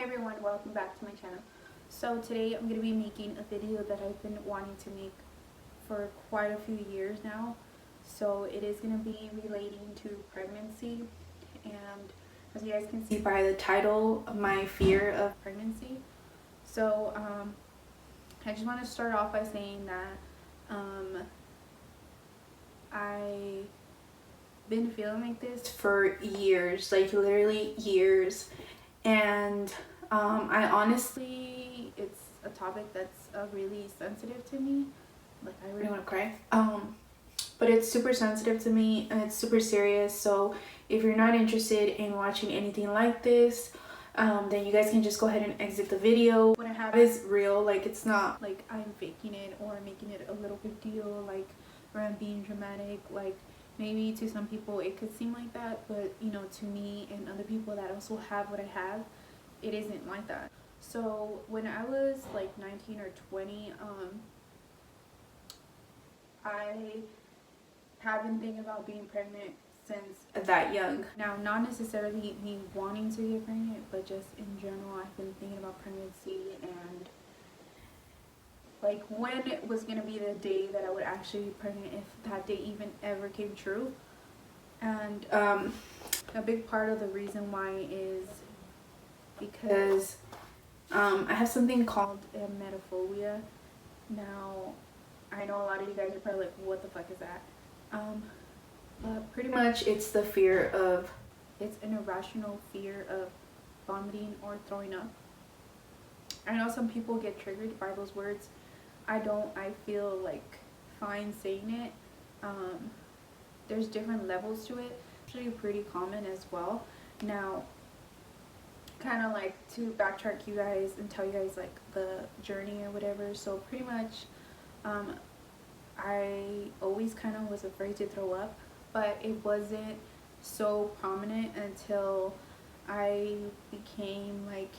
everyone, welcome back to my channel. So today I'm going to be making a video that I've been wanting to make for quite a few years now. So it is going to be relating to pregnancy, and as you guys can see by the title, my fear of pregnancy. So I just want to start off by saying that I've been feeling like this for years, like literally years. And I honestly, it's a topic that's really sensitive to me. Like, I really want to cry. But it's super sensitive to me and it's super serious. So if you're not interested in watching anything like this, then you guys can just go ahead and exit the video. What I have is real. Like, it's not like I'm faking it or making it a little big deal, like, or I'm being dramatic. Like, maybe to some people it could seem like that, but you know, to me and other people that also have what I have, it isn't like that. So when I was like 19 or 20, I have been thinking about being pregnant since that young. Now, not necessarily me wanting to get pregnant, but just in general, I've been thinking about pregnancy and like when it was gonna be the day that I would actually be pregnant, if that day even ever came true. And a big part of the reason why is because I have something called emetophobia. Now, I know a lot of you guys are probably like, what the fuck is that? But pretty much it's the fear of, it's an irrational fear of vomiting or throwing up. I know some people get triggered by those words. I don't. I feel like fine saying it. There's different levels to it. Actually pretty common as well. Now, kind of like to backtrack you guys and tell you guys like the journey or whatever. So pretty much I always kind of was afraid to throw up, but it wasn't so prominent until I became like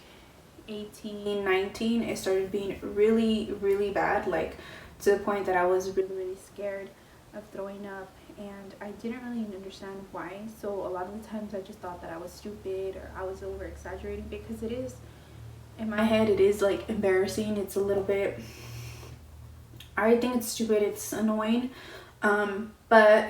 18, 19. It started being really bad, like to the point that I was really scared of throwing up, and I didn't really understand why. So a lot of the times I just thought that I was stupid or I was over exaggerating, because it is, in my head, it is like embarrassing. It's a little bit, I think it's stupid, it's annoying, but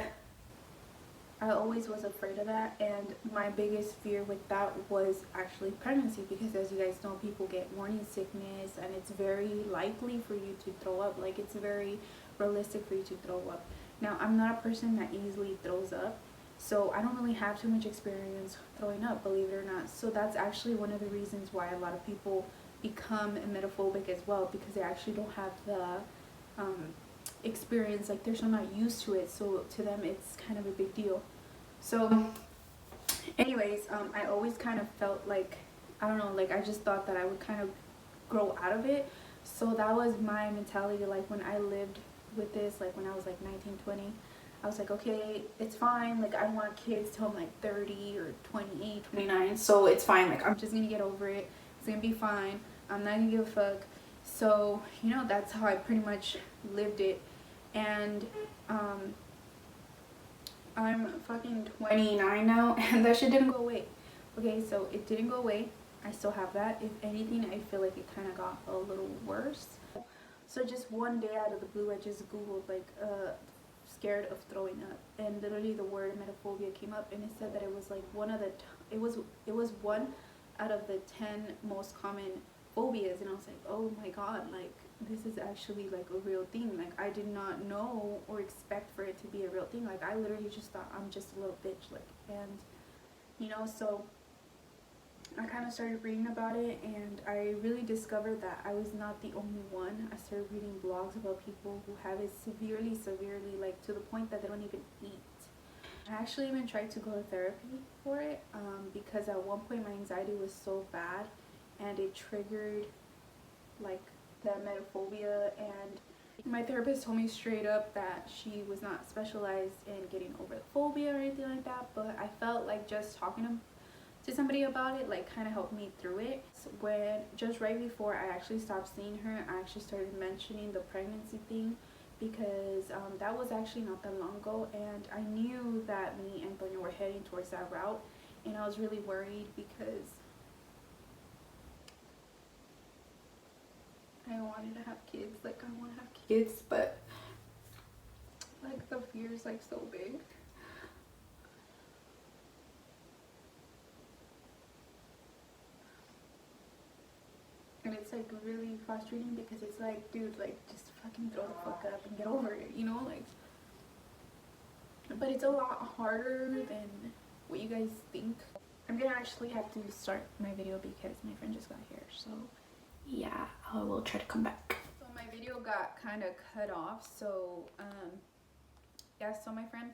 I always was afraid of that. And my biggest fear with that was actually pregnancy, because as you guys know, people get morning sickness and it's very likely for you to throw up. Like, it's very realistic for you to throw up. Now, I'm not a person that easily throws up, so I don't really have too much experience throwing up, believe it or not. So that's actually one of the reasons why a lot of people become emetophobic as well, because they actually don't have the experience. Like, they're so not used to it, so to them it's kind of a big deal. So anyways, I always kind of felt like, I don't know, like I just thought that I would kind of grow out of it. So that was my mentality. Like, when I lived with this, like when I was like 19, 20, I was like, okay, it's fine. Like, I don't want kids till I'm like 30 or 28, 29, so it's fine. Like, I'm just gonna get over it. It's gonna be fine. I'm not gonna give a fuck. So, you know, that's how I pretty much lived it. And I'm fucking 29 now, and that shit didn't go away. Okay, so it didn't go away. I still have that. If anything, I feel like it kind of got a little worse. So just one day out of the blue, I just googled like scared of throwing up, and literally the word emetophobia came up, and it said that it was like one of the it was one out of the 10 most common phobias. And I was like, oh my god, like this is actually like a real thing. Like, I did not know or expect for it to be a real thing. Like, I literally just thought I'm just a little bitch. Like, and you know, so I kind of started reading about it, and I really discovered that I was not the only one. I started reading blogs about people who have it severely, like to the point that they don't even eat. I actually even tried to go to therapy for it, because at one point my anxiety was so bad and it triggered like the emetophobia. And my therapist told me straight up that she was not specialized in getting over the phobia or anything like that, but I felt like just talking to somebody about it like kind of helped me through it. So when just right before I actually stopped seeing her, I actually started mentioning the pregnancy thing, because that was actually not that long ago, and I knew that me and Antonio were heading towards that route, and I was really worried because kids, but like the fear is like so big. And it's like really frustrating because it's like, dude, like just fucking throw the fuck up and get over it, you know, like. But it's a lot harder than what you guys think. I'm gonna actually have to start my video because my friend just got here, so yeah, I will try to come back. So my video got kind of cut off, so yeah, so my friend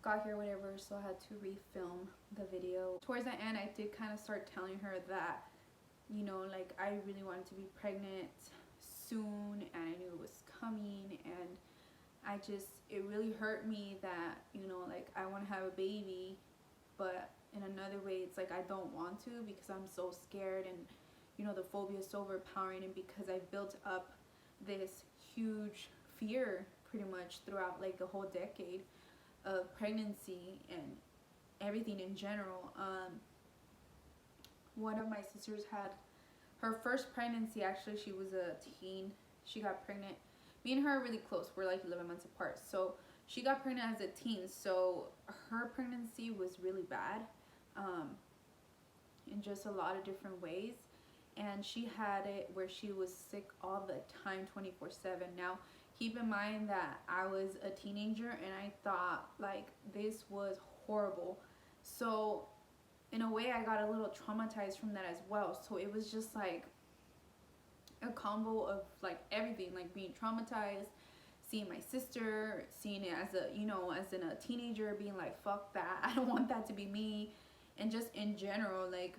got here, whatever, so I had to refilm the video. Towards the end, I did kind of start telling her that, you know, like I really wanted to be pregnant soon and I knew it was coming, and I just, it really hurt me that, you know, like I want to have a baby, but in another way it's like I don't want to because I'm so scared, and you know the phobia is so overpowering, and because I've built up this huge fear pretty much throughout like the whole decade of pregnancy and everything in general. One of my sisters had her first pregnancy. Actually, she was a teen. She got pregnant. Me and her are really close. We're like 11 months apart. So she got pregnant as a teen. So her pregnancy was really bad, in just a lot of different ways. And she had it where she was sick all the time, 24/7. Now, keep in mind that I was a teenager and I thought like this was horrible. So in a way I got a little traumatized from that as well. So it was just like a combo of like everything, like being traumatized, seeing my sister, seeing it as a, you know, as in a teenager, being like, fuck that, I don't want that to be me. And just in general, like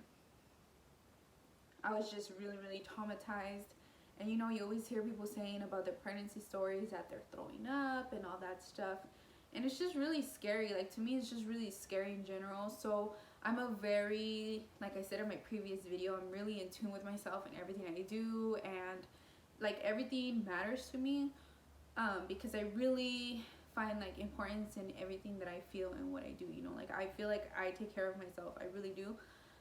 I was just really, really traumatized. And you know, you always hear people saying about their pregnancy stories that they're throwing up and all that stuff. And it's just really scary. Like to me, it's just really scary in general. So I'm a very, like I said in my previous video, I'm really in tune with myself and everything I do. And like everything matters to me, because I really find like importance in everything that I feel and what I do. You know, like I feel like I take care of myself. I really do.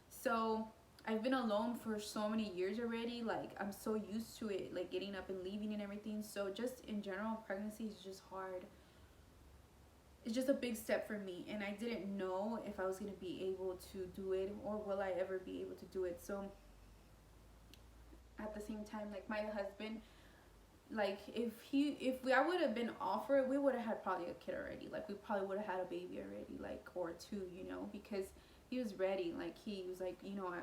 So I've been alone for so many years already. Like I'm so used to it, like getting up and leaving and everything. So just in general, pregnancy is just hard. It's just a big step for me, and I didn't know if I was going to be able to do it or will I ever be able to do it. So at the same time, like my husband, like I would have been offered, we would have had probably a kid already. Like we probably would have had a baby already, like, or two, you know, because he was ready. Like he was like, you know,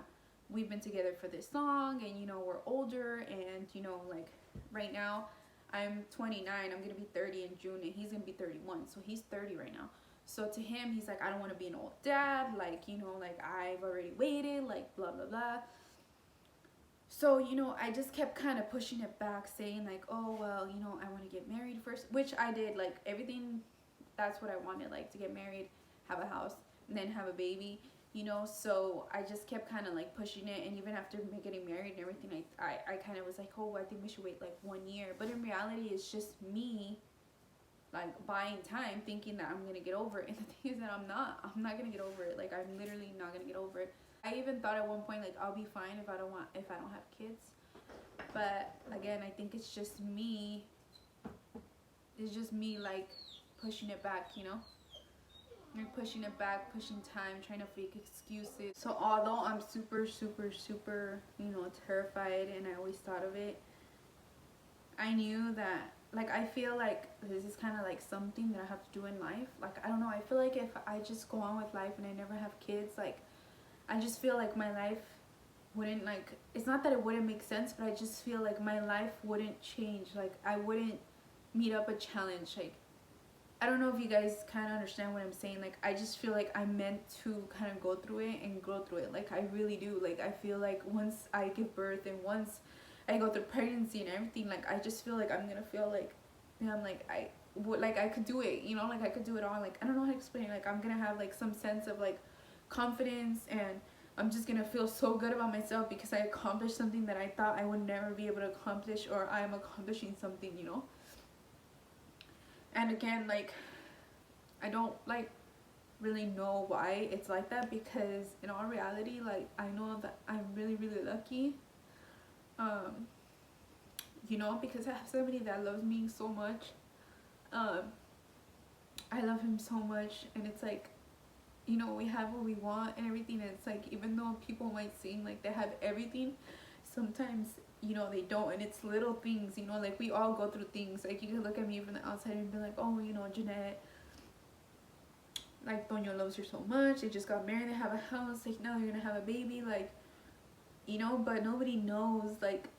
we've been together for this long, and you know we're older, and you know, like right now I'm 29, I'm gonna be 30 in June, and he's gonna be 31, so he's 30 right now. So to him, he's like, I don't want to be an old dad, like, you know, like I've already waited, like blah blah blah. So, you know, I just kept kind of pushing it back, saying like, oh well, you know, I want to get married first, which I did. Like everything, that's what I wanted, like to get married, have a house, and then have a baby, you know. So I just kept kind of like pushing it, and even after getting married and everything, I kind of was like, oh, I think we should wait like 1 year. But in reality, it's just me like buying time, thinking that I'm gonna get over it. And the thing is that I'm not gonna get over it. Like I'm literally not gonna get over it. I even thought at one point like I'll be fine if I don't have kids. But again, I think it's just me like pushing it back, you know. Like pushing it back, pushing time, trying to fake excuses. So although I'm super, you know, terrified, and I always thought of it, I knew that, like, I feel like this is kind of like something that I have to do in life. Like, I don't know, I feel like if I just go on with life and I never have kids, like, I just feel like my life wouldn't, like, it's not that it wouldn't make sense, but I just feel like my life wouldn't change. Like, I wouldn't meet up a challenge. Like, I don't know if you guys kind of understand what I'm saying. Like, I just feel like I'm meant to kind of go through it and grow through it. Like, I really do. Like, I feel like once I give birth and once I go through pregnancy and everything, like, I just feel like I'm gonna feel like, yeah, I'm like, I could do it, you know, like, I could do it all. Like, I don't know how to explain it. Like, I'm gonna have, like, some sense of, like, confidence, and I'm just gonna feel so good about myself because I accomplished something that I thought I would never be able to accomplish, or I'm accomplishing something, you know. And again, like, I don't like really know why it's like that, because in all reality, like, I know that I'm really, really lucky. you know, because I have somebody that loves me so much. um I love him so much, and it's like, you know, we have what we want and everything, and it's like, even though people might seem like they have everything, sometimes, you know, they don't. And it's little things, you know, like we all go through things. Like, you can look at me from the outside and be like, oh, you know, Jeanette, like, Toño loves her so much, they just got married, they have a house, like, now they're gonna have a baby, like, you know. But nobody knows, like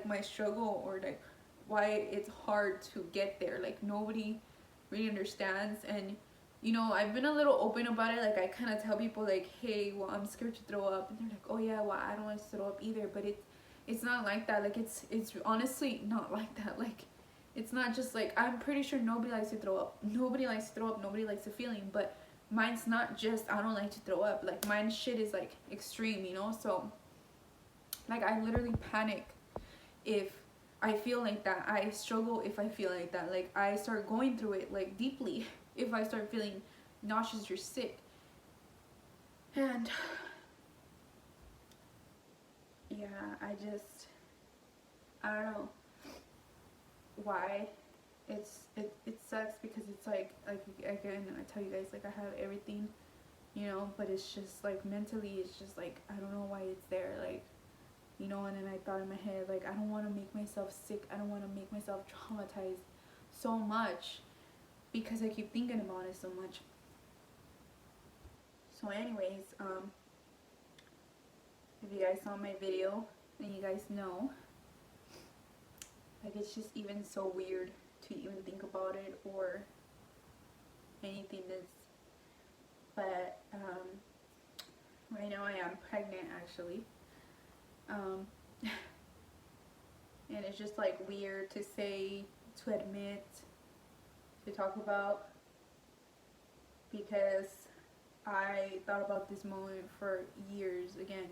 my struggle, or like why it's hard to get there. Like, nobody really understands. And, you know, I've been a little open about it. Like, I kind of tell people, like, hey, well, I'm scared to throw up, and they're like, oh yeah, well, I don't like to throw up either. But it's not like that. Like, it's honestly not like that. Like, it's not just like, I'm pretty sure nobody likes to throw up, nobody likes to throw up, nobody likes the feeling. But mine's not just I don't like to throw up. Like, mine shit is like extreme, you know. So, like, I literally panic if I feel like that. I struggle if I feel like that. Like, I start going through it, like, deeply if I start feeling nauseous or sick. And yeah, I don't know why. It sucks, because it's like again, I tell you guys, like, I have everything, you know, but it's just like mentally, it's just like, I don't know why it's there, like, you know. And then I thought in my head, like, I don't want to make myself sick, I don't want to make myself traumatized so much, because I keep thinking about it so much. So anyways, if you guys saw my video, then you guys know, like, it's just even so weird to even think about it or anything. This, but right now I am pregnant, actually. um and it's just like weird to say, to admit, to talk about, because I thought about this moment for years. Again,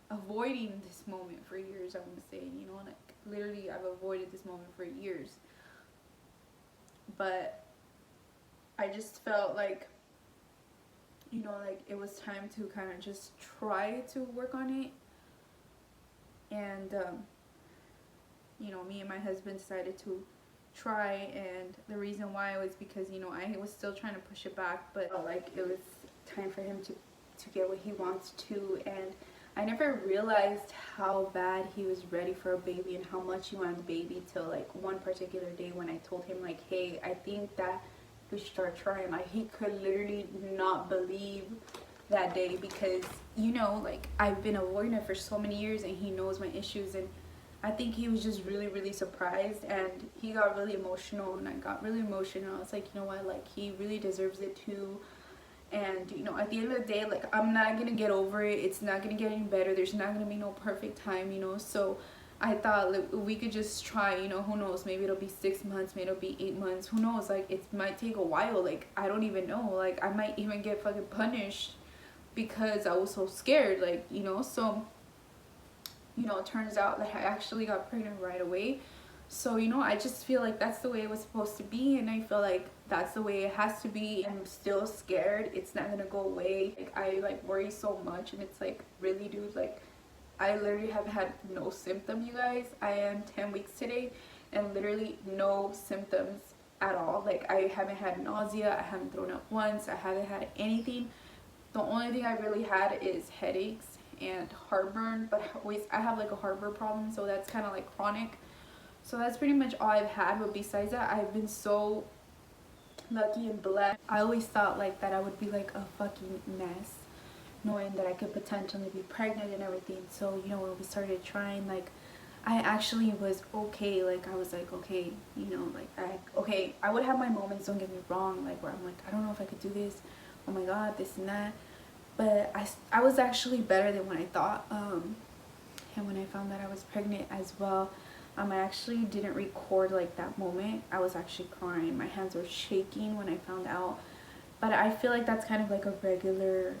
avoiding this moment for years, I want to say, you know. Like, literally, I've avoided this moment for years. But I just felt like, you know, like, it was time to kind of just try to work on it. And you know, me and my husband decided to try, and the reason why was because, you know, I was still trying to push it back, but like, it was time for him to get what he wants to. And I never realized how bad he was ready for a baby and how much he wanted the baby till, like, one particular day when I told him, like, hey, I think that we should start trying. Like, he could literally not believe that day, because, you know, like, I've been avoiding it for so many years, and he knows my issues. And I think he was just really, really surprised, and he got really emotional, and I got really emotional. I was like, you know what, like, he really deserves it too. And, you know, at the end of the day, like, I'm not gonna get over it. It's not gonna get any better. There's not gonna be no perfect time, you know. So I thought, like, we could just try, you know. Who knows, maybe it'll be 6 months, maybe it'll be 8 months, who knows. Like, it might take a while. Like, I don't even know. Like, I might even get fucking punished because I was so scared, like, you know. So, you know, it turns out that I actually got pregnant right away. So, you know, I just feel like that's the way it was supposed to be, and I feel like that's the way it has to be. I'm still scared. It's not gonna go away. Like, I, like, worry so much, and it's like, really, dude, like, I literally have had no symptom, you guys. I am 10 weeks today, and literally no symptoms at all. Like, I haven't had nausea, I haven't thrown up once, I haven't had anything. The only thing I really had is headaches and heartburn, but I have like a heartburn problem, so that's kind of like chronic. So that's pretty much all I've had. But besides that, I've been so lucky and blessed. I always thought like that I would be like a fucking mess, knowing that I could potentially be pregnant and everything. So, you know, when we started trying, like, I actually was okay. Like, I was like, okay, you know, like, I would have my moments, don't get me wrong, like, where I'm like, I don't know if I could do this, oh my god, this and that. But I was actually better than what I thought. And when I found that I was pregnant as well, I actually didn't record like that moment. I was actually crying. My hands were shaking when I found out. But I feel like that's kind of like a regular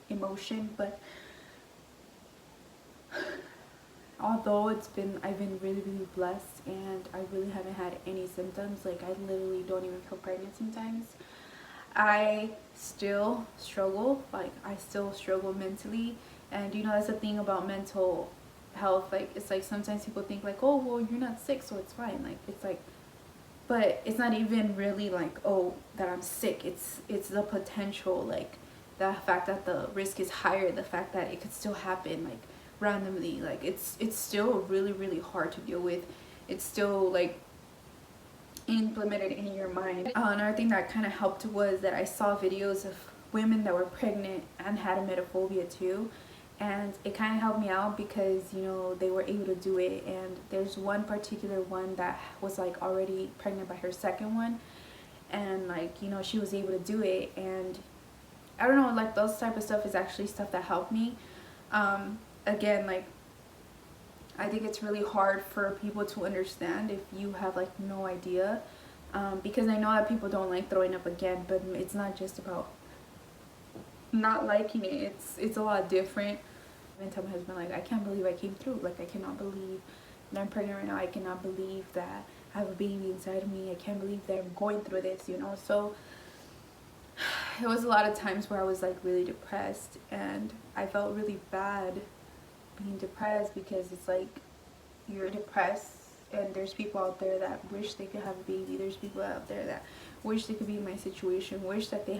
emotion. But although I've been really, really blessed, and I really haven't had any symptoms. Like, I literally don't even feel pregnant sometimes. I still struggle. Like, I still struggle mentally. And, you know, that's the thing about mental health. Like, it's like sometimes people think like, oh, well, you're not sick, so it's fine. Like, it's like, but it's not even really like, oh, that I'm sick. It's the potential, like the fact that the risk is higher, the fact that it could still happen like randomly. Like, it's still really, really hard to deal with. It's still like implemented in your mind. Another thing that kind of helped was that I saw videos of women that were pregnant and had emetophobia too, and it kind of helped me out because, you know, they were able to do it. And there's one particular one that was like already pregnant by her second one, and like, you know, she was able to do it. And I don't know, like those type of stuff is actually stuff that helped me. Again, like, I think it's really hard for people to understand if you have like no idea, because I know that people don't like throwing up again, but it's not just about not liking it. It's a lot different. And tell my husband, like, I can't believe I came through. Like, I cannot believe that I'm pregnant right now. I cannot believe that I have a baby inside of me. I can't believe that I'm going through this, you know. So it was a lot of times where I was like really depressed, and I felt really bad being depressed, because it's like you're depressed and there's people out there that wish they could have a baby. There's people out there that wish they could be in my situation, wish that they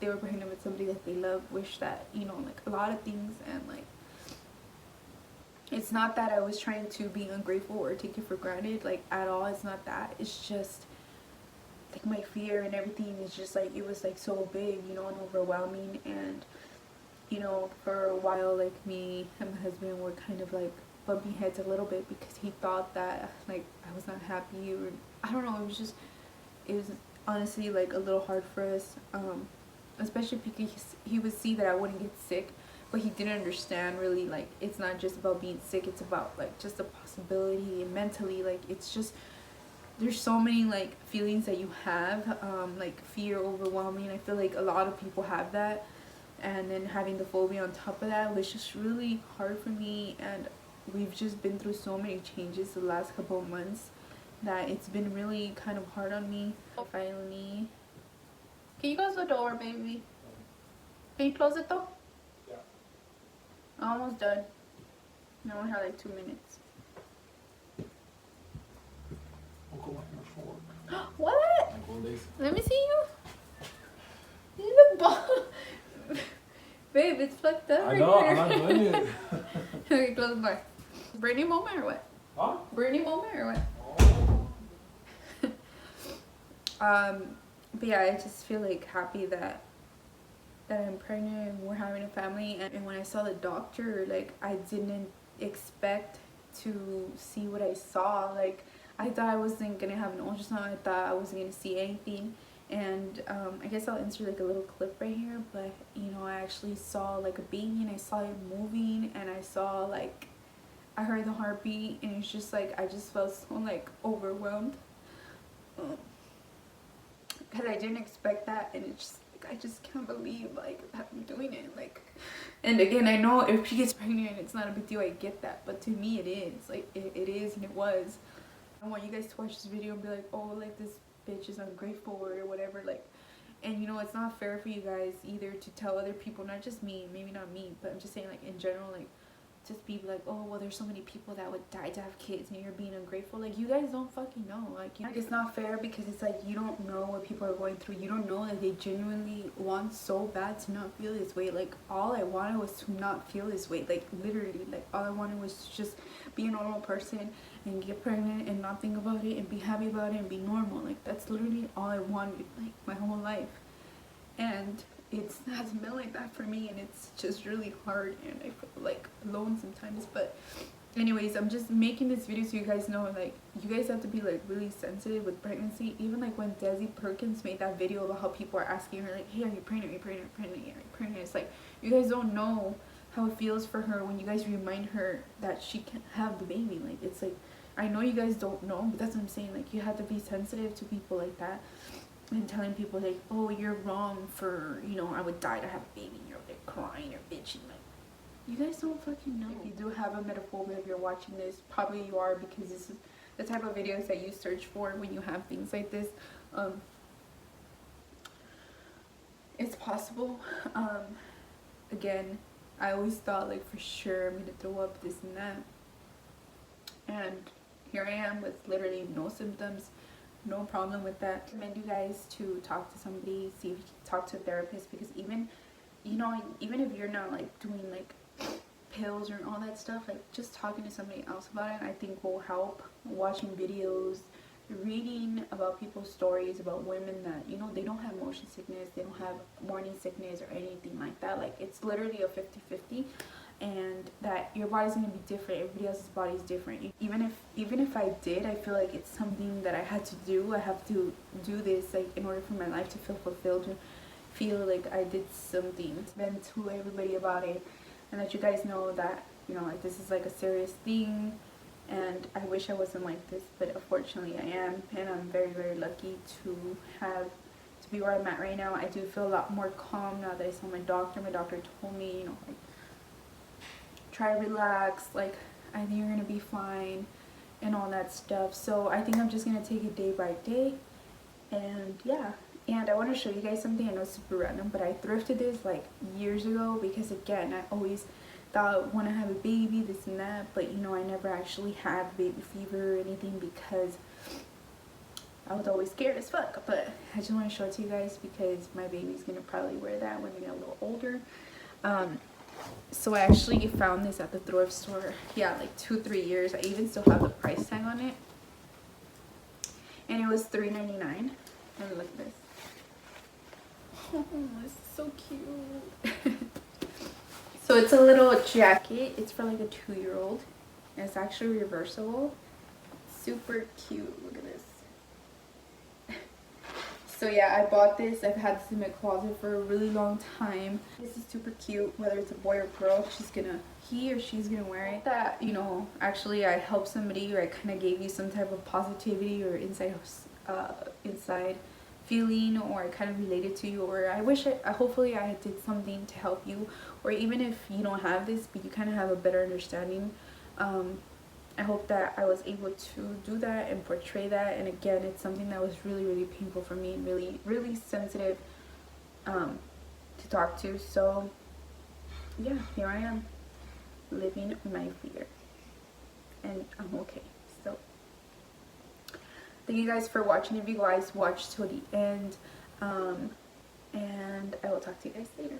were pregnant with somebody that they love, wish that, you know, like a lot of things. And like, it's not that I was trying to be ungrateful or take it for granted, like, at all. It's not that. It's just like my fear and everything is just like, it was like so big, you know, and overwhelming. And you know, for a while, like, me and my husband were kind of like bumping heads a little bit, because he thought that like I was not happy, or I don't know, it was honestly like a little hard for us, especially because he would see that I wouldn't get sick, but he didn't understand really, like, it's not just about being sick, it's about like just the possibility, and mentally, like, it's just, there's so many like feelings that you have, like fear, overwhelming. I feel like a lot of people have that, and then having the phobia on top of that was just really hard for me. And we've just been through so many changes the last couple of months that it's been really kind of hard on me. Finally, can you close the door, baby? Can you close it though? Yeah. I'm almost done. I only have like 2 minutes. What? Let me see you. You look bald. Babe, it's fucked up. I know, I'm not doing it. Okay, close the door. Brittany moment or what? Huh? Brittany moment or what? Oh. But yeah, I just feel like happy that I'm pregnant and we're having a family. And when I saw the doctor, like, I didn't expect to see what I saw. Like, I thought I wasn't gonna have an ultrasound. I thought I wasn't gonna see anything. And I guess I'll insert like a little clip right here, but you know, I actually saw like a baby, and I saw it moving, and I saw like, I heard the heartbeat, and it's just like, I just felt so like overwhelmed, because I didn't expect that. And it's just like, I just can't believe like that I'm doing it. Like, and again, I know if she gets pregnant it's not a big deal, I get that, but to me it is like, it is, and it was. I want you guys to watch this video and be like, oh, like, this bitch is ungrateful or whatever. Like, and you know, it's not fair for you guys either to tell other people, not just me, maybe not me, but I'm just saying, like, in general, like, just be like, oh, well, there's so many people that would die to have kids and you're being ungrateful. Like, you guys don't fucking know. Like, you know, it's not fair, because it's like, you don't know what people are going through. You don't know that they genuinely want so bad to not feel this way. Like, all I wanted was to not feel this way. Like, literally, like, all I wanted was to just be a normal person and get pregnant and not think about it and be happy about it and be normal. Like, that's literally all I wanted, like, my whole life. And it hasn't been like that for me, and it's just really hard, and I feel like alone sometimes. But anyways, I'm just making this video so you guys know, like, you guys have to be like really sensitive with pregnancy. Even like when Desi Perkins made that video about how people are asking her like, hey, are you pregnant, are you pregnant, are you pregnant, are you pregnant? It's like, you guys don't know how it feels for her when you guys remind her that she can't have the baby. Like, it's like, I know you guys don't know, but that's what I'm saying. Like, you have to be sensitive to people like that, and telling people like, oh, you're wrong for, you know, I would die to have a baby, and you're like crying or bitching. Like, you guys don't fucking know. If you do have emetophobia, if you're watching this, probably you are, because this is the type of videos that you search for when you have things like this. It's possible. Again, I always thought like for sure I'm gonna throw up, this and that, and here I am with literally no symptoms, no problem with that. I recommend you guys to talk to somebody, see if you can talk to a therapist, because even, you know, even if you're not like doing like pills or all that stuff, like just talking to somebody else about it I think will help. Watching videos, reading about people's stories about women that, you know, they don't have motion sickness, they don't have morning sickness or anything like that. Like it's literally a 50-50, and that your body's gonna be different, everybody else's body is different. Even if I did, I feel like it's something that I had to do. I have to do this like in order for my life to feel fulfilled, to feel like I did something. Then to everybody about it, and let you guys know that, you know, like this is like a serious thing, and I wish I wasn't like this, but unfortunately I am, and I'm very, very lucky to be where I'm at right now. I do feel a lot more calm now that I saw my doctor. My doctor told me, you know, like, try to relax, like I think you're gonna be fine and all that stuff. So I think I'm just gonna take it day by day, and yeah. And I want to show you guys something. I know it's super random, but I thrifted this like years ago because, again, I always thought I want to have a baby, this and that, but you know, I never actually had baby fever or anything because I was always scared as fuck. But I just want to show it to you guys because my baby's gonna probably wear that when they get a little older. So I actually found this at the thrift store, yeah, like 2-3 years. I even still have the price tag on it, and it was $3.99. And look at this. Oh, this is so cute. So it's a little jacket. It's for like a 2-year-old, and it's actually reversible. Super cute. Look at this. So yeah, I bought this. I've had this in my closet for a really long time. This is super cute. Whether it's a boy or girl, he or she's gonna wear it. That, you know, actually I helped somebody, or I kind of gave you some type of positivity or inside feeling, or I kind of related to you, or hopefully I did something to help you, or even if you don't have this but you kind of have a better understanding. I hope that I was able to do that and portray that. And again, it's something that was really, really painful for me and really, really sensitive to talk to. So yeah, here I am living my fear, and I'm okay. So thank you guys for watching. If you guys watched till the end, and I will talk to you guys later.